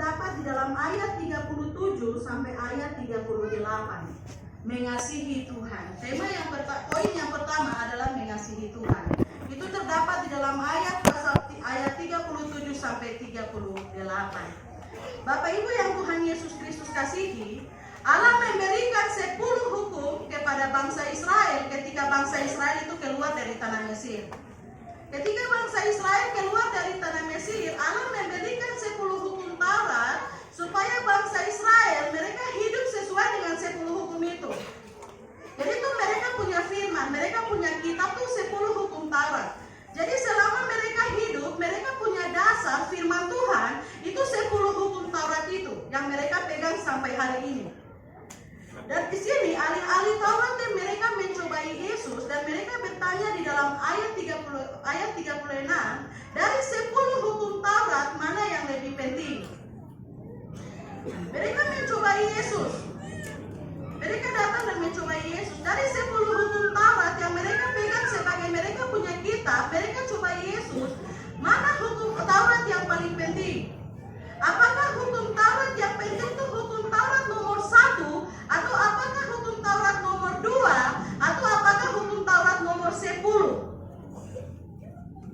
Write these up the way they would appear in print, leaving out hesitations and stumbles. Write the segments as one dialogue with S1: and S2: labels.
S1: terdapat di dalam ayat 37 sampai ayat 38. Mengasihi Tuhan. Poin yang pertama adalah mengasihi Tuhan. Itu terdapat di dalam ayat 37 sampai 38. Bapak Ibu yang Tuhan Yesus Kristus kasihi, Allah memberikan 10 hukum kepada bangsa Israel ketika bangsa Israel itu keluar dari tanah Mesir. Ketika bangsa Israel keluar dari tanah Mesir, Allah memberikan 10 hukum Taurat supaya bangsa Israel mereka hidup sesuai dengan 10 hukum itu. Jadi itu mereka punya firman, mereka punya kitab tuh 10 hukum Taurat. Jadi selama mereka hidup, mereka punya dasar firman Tuhan, itu 10 hukum Taurat itu yang mereka pegang sampai hari ini. Dan di sini ahli-ahli Taurat mereka mencobai Yesus dan mereka bertanya di dalam ayat 36, dari 10 hukum Taurat mana yang lebih penting? Mereka mencobai Yesus. Mereka datang dan mencobai Yesus. Dari 10 hukum Taurat yang mereka pegang sebagai mereka punya kitab, mereka coba Yesus, mana hukum Taurat yang paling penting? Apakah hukum Taurat yang penting itu hukum Taurat nomor 1, atau apakah hukum Taurat nomor 2, atau apakah hukum Taurat nomor 10?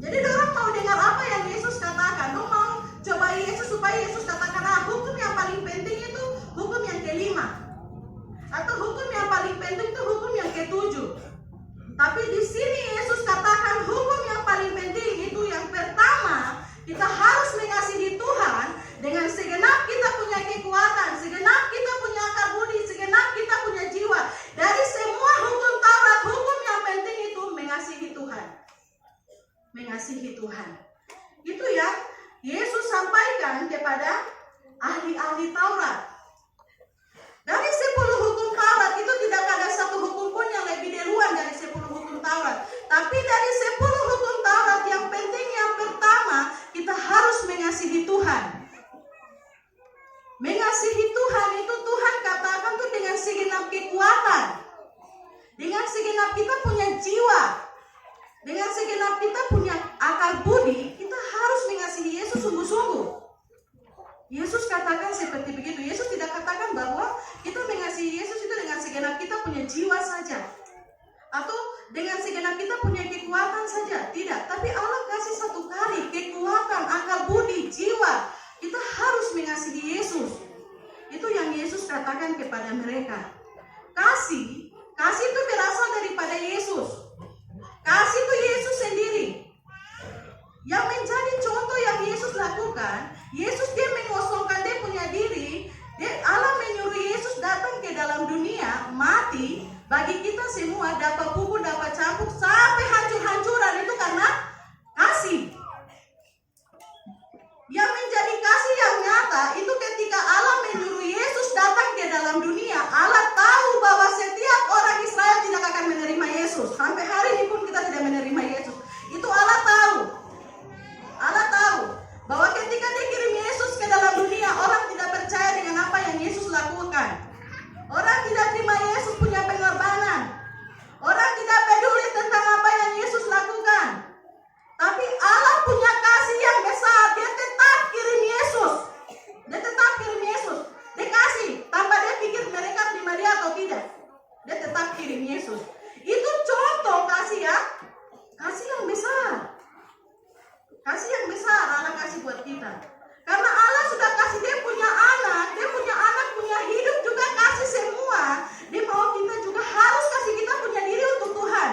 S1: Jadi orang mau dengar apa yang Yesus katakan. Orang mau coba Yesus supaya Yesus katakan, hukum yang paling penting itu hukum yang kelima, atau hukum yang paling penting itu hukum yang ketujuh. Tapi di sini Yesus katakan hukum yang paling penting itu yang pertama, kita harus mengasihi Tuhan dengan segenap kita punya kekuatan, segenap kita punya akal budi, segenap kita punya jiwa. Dari semua hukum Taurat, hukum yang penting itu mengasihi Tuhan. Mengasihi Tuhan. Itu yang Yesus sampaikan kepada ahli-ahli Taurat. Dari 10 hukum Taurat itu tidak ada satu hukum pun yang lebih duluan dari 10 hukum Taurat. Tapi dari 10 hukum Taurat yang penting yang pertama, kita harus mengasihi Tuhan. Mengasihi Tuhan itu Tuhan katakan tuh dengan segenap kekuatan. Dengan segenap kita punya jiwa. Dengan segenap kita punya akal budi, kita harus mengasihi Yesus sungguh-sungguh. Yesus katakan seperti begitu. Yesus tidak katakan bahwa kita mengasihi Yesus itu dengan segenap kita punya jiwa saja, atau dengan segenap kita punya kekuatan saja. Tidak, tapi Allah kasih satu kali kekuatan, akal budi, jiwa. Kita harus mengasihi Yesus. Itu yang Yesus katakan kepada mereka. Kasih itu berasal daripada Yesus. Kasih itu Yesus sendiri. Yang menjadi contoh yang Yesus lakukan, Yesus dia mengosongkan dia punya diri. Allah menyuruh Yesus datang ke dalam dunia, mati bagi kita semua, dapat pukul, dapat cambuk, sampai hancur-hancuran. Itu karena kasih. Yang menjadi kasih yang nyata itu ketika Allah menyuruh Yesus datang ke dalam dunia. Allah tahu bahwa setiap orang Israel tidak akan menerima Yesus. Sampai hari ini pun kita tidak menerima Yesus. Itu Allah tahu. Allah tahu bahwa ketika dia kirim Yesus ke dalam dunia, orang tidak percaya dengan apa yang Yesus lakukan. Orang tidak terima Yesus punya pengorbanan. Orang tidak peduli tentang apa yang Yesus lakukan. Tapi Allah punya kasih yang besar. Dia tetap kirim Yesus. Dia tetap kirim Yesus. Dia kasih tanpa dia pikir mereka terima dia atau tidak. Dia tetap kirim Yesus. Itu contoh kasih ya. Kasih yang besar. Kasih yang besar Allah kasih buat kita. Karena Allah sudah kasih dia punya anak punya hidup juga kasih semua. Dia mau kita juga harus kasih kita punya diri untuk Tuhan.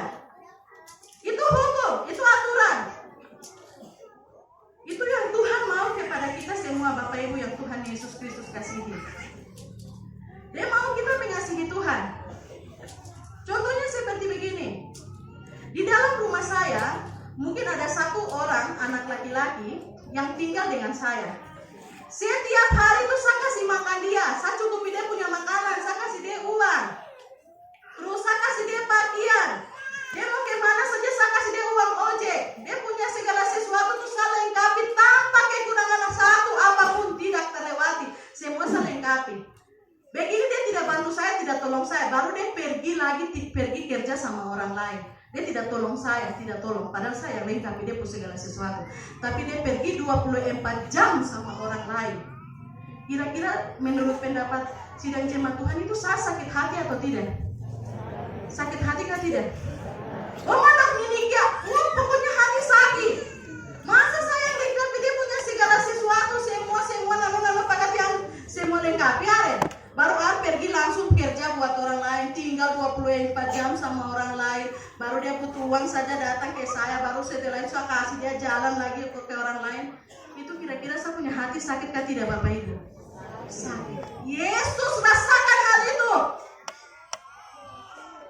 S1: Itu hukum, itu aturan. Itu yang Tuhan mau kepada kita semua, Bapak Ibu yang Tuhan Yesus Kristus kasihi. Dia mau kita mengasihi Tuhan. Contohnya seperti begini. Di dalam rumah saya mungkin ada satu orang anak laki-laki yang tinggal dengan saya. Setiap hari itu saya kasih makan dia, saya cukupi dia punya makanan, saya kasih dia uang. Terus saya kasih dia pakaian. Dia mau kemana saja saya kasih dia uang ojek. Dia punya segala sesuatu itu saya lengkapi tanpa kekurangan satu apapun tidak terlewati. Semua saya lengkapi. Begini dia tidak bantu saya, tidak tolong saya. Baru dia pergi kerja sama orang lain. Dia tidak tolong saya, tidak tolong. Padahal saya lengkapi dia punya segala sesuatu. Tapi dia pergi 24 jam sama orang lain. Kira-kira menurut pendapat sidang jemaat Tuhan itu saya sakit hati atau tidak? Sakit hati kan tidak? Oh mana menikah? Oh pokoknya hati sakit. Masa saya lengkapi dia punya segala sesuatu, semua nama paket yang semua lengkapi are. Baru pergi langsung kerja buat orang lain, tinggal 24 jam sama orang lain. Baru dia butuh uang saja datang ke saya, baru setelah itu saya kasih dia jalan lagi ke orang lain. Itu kira-kira saya punya hati sakit kan tidak Bapak Ibu? Sakit. Yesus rasakan hal itu.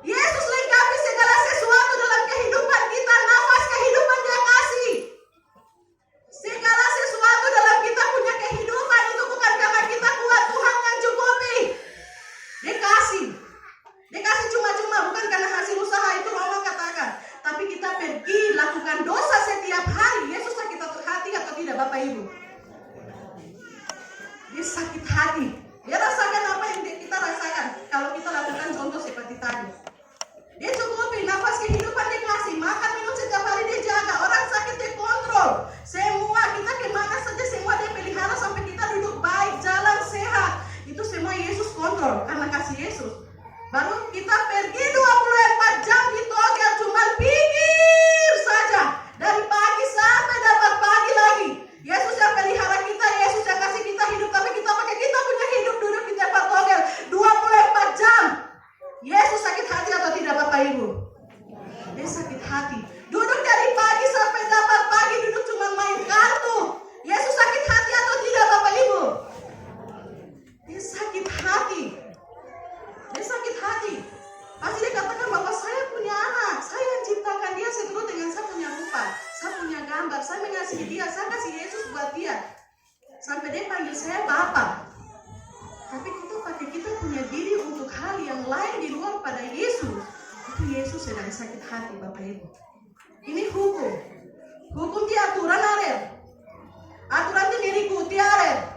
S1: Yesus lengkapi segala sesuatu dalam kehidupan kita, nafas kehidupan dia kasih. Segala sesuatu dalam kita punya kehidupan itu bukan karena kita kuat, Tuhan yang cukupi. Dia kasih cuma-cuma, bukan karena hasil usaha itu Roma katakan. Tapi kita pergi lakukan dosa setiap hari. Yesus sakit hati atau tidak Bapak Ibu? Dia sakit hati. Dia rasakan apa yang kita rasakan kalau kita lakukan contoh seperti tadi. Dia cukupi nafas kehidupan dia kasih, makan minum setiap hari dia jaga, orang sakit dia kontrol. Semua kita kemana saja semua dia pelihara sampai kita duduk baik, jalan sehat. Itu semua Yesus kontrol karena kasih Yesus. Baru kita pergi 24 jam di togel cuma pikir saja dari pagi sampai dapat pagi lagi. Yesus yang pelihara kita, Yesus yang kasih kita hidup, tapi kita pakai kita punya hidup duduk di tempat togel 24 jam. Yesus sakit hati atau tidak Bapak Ibu? Dia sakit hati. Duduk dari pagi sampai dapat pagi duduk cuma main kartu. Yesus sakit hati atau tidak Bapak Ibu? Dia sakit hati. Dia sakit hati. Pasti dia katakan bahwa saya punya anak, saya yang ciptakan dia seturut dengan saya punya rupa, saya punya gambar, saya mengasihi dia, saya kasih Yesus buat dia. Sampai dia panggil saya Bapa. Tapi kita punya diri untuk hal yang lain di luar pada Yesus. Itu Yesus sedang sakit hati Bapak Ibu. Ini hukum. Hukum di aturan are. Aturan itu diikuti are.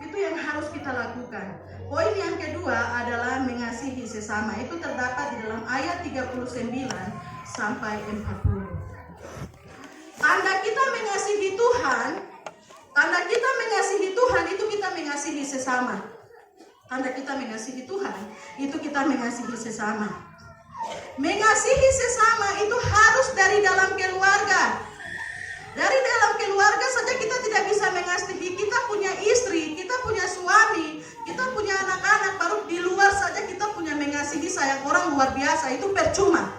S1: Itu yang harus kita lakukan. Poin yang kedua adalah mengasihi sesama. Itu terdapat di dalam ayat 39 sampai 40. Tanda kita mengasihi Tuhan itu kita mengasihi sesama. Tanda kita mengasihi Tuhan itu kita mengasihi sesama. Mengasihi sesama itu harus dari dalam keluarga. Dari dalam keluarga saja kita tidak bisa mengasihi. Kita punya istri, kita punya suami, kita punya anak-anak, baru di luar saja kita punya mengasihi sayang orang luar biasa. Itu percuma.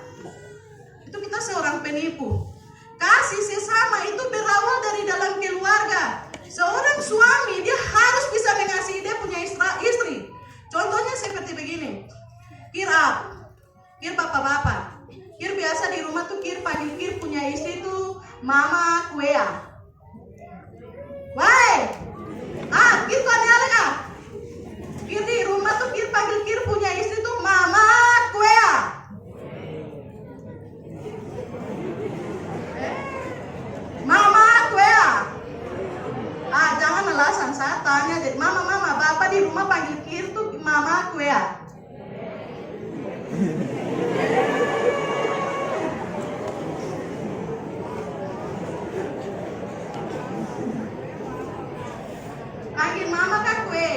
S1: Itu kita seorang penipu. Kasih sesama itu berawal dari dalam keluarga. Seorang suami dia harus bisa mengasihi dia punya istri. Contohnya seperti begini. Kir bapak-bapak. Kir biasa di rumah tuh Kir panggil Kir punya istri tuh Mama Kuea. Why? Kir kau nyala. Kir di rumah tuh Kir panggil Kir punya istri tuh Mama Kuea. Mama Kuea. Jangan alasan saya tanya deh. Mama, bapak di rumah panggil Kir tuh Mama Kuea. Panggil mama kan kue.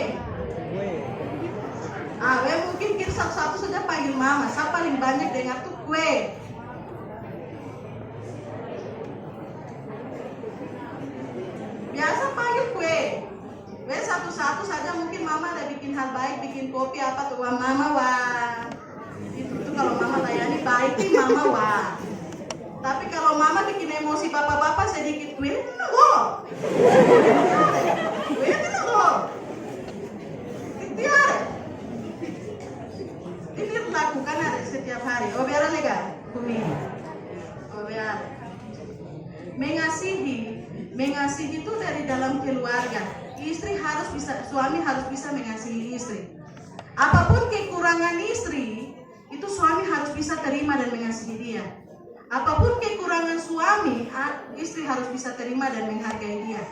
S1: Mungkin Kir satu-satu saja panggil mama. Saya paling banyak dengar tuh kue. Biasa panggil kue. Kue satu-satu saja mungkin mama ada bikin hal baik, bikin kopi apa tuh mama wah. Itu kalau mama layani baik nih mama wah. Tapi kalau mama bikin emosi bapak-bapak sedikit kue, no. Ini lakukan ada setiap hari. Biar lega, Bumi. Biar. Mengasihi itu dari dalam keluarga. Istri harus bisa, suami harus bisa mengasihi istri. Apapun kekurangan istri, itu suami harus bisa terima dan mengasihi dia. Apapun kekurangan suami, istri harus bisa terima dan menghargai dia.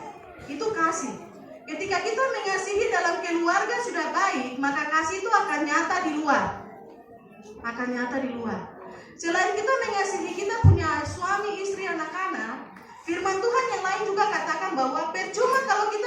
S1: Itu kasih. Ketika kita mengasihi dalam keluarga sudah baik, maka kasih itu akan nyata di luar. Selain kita mengasihi, kita punya suami, istri, anak-anak. Firman Tuhan yang lain juga katakan bahwa percuma kalau kita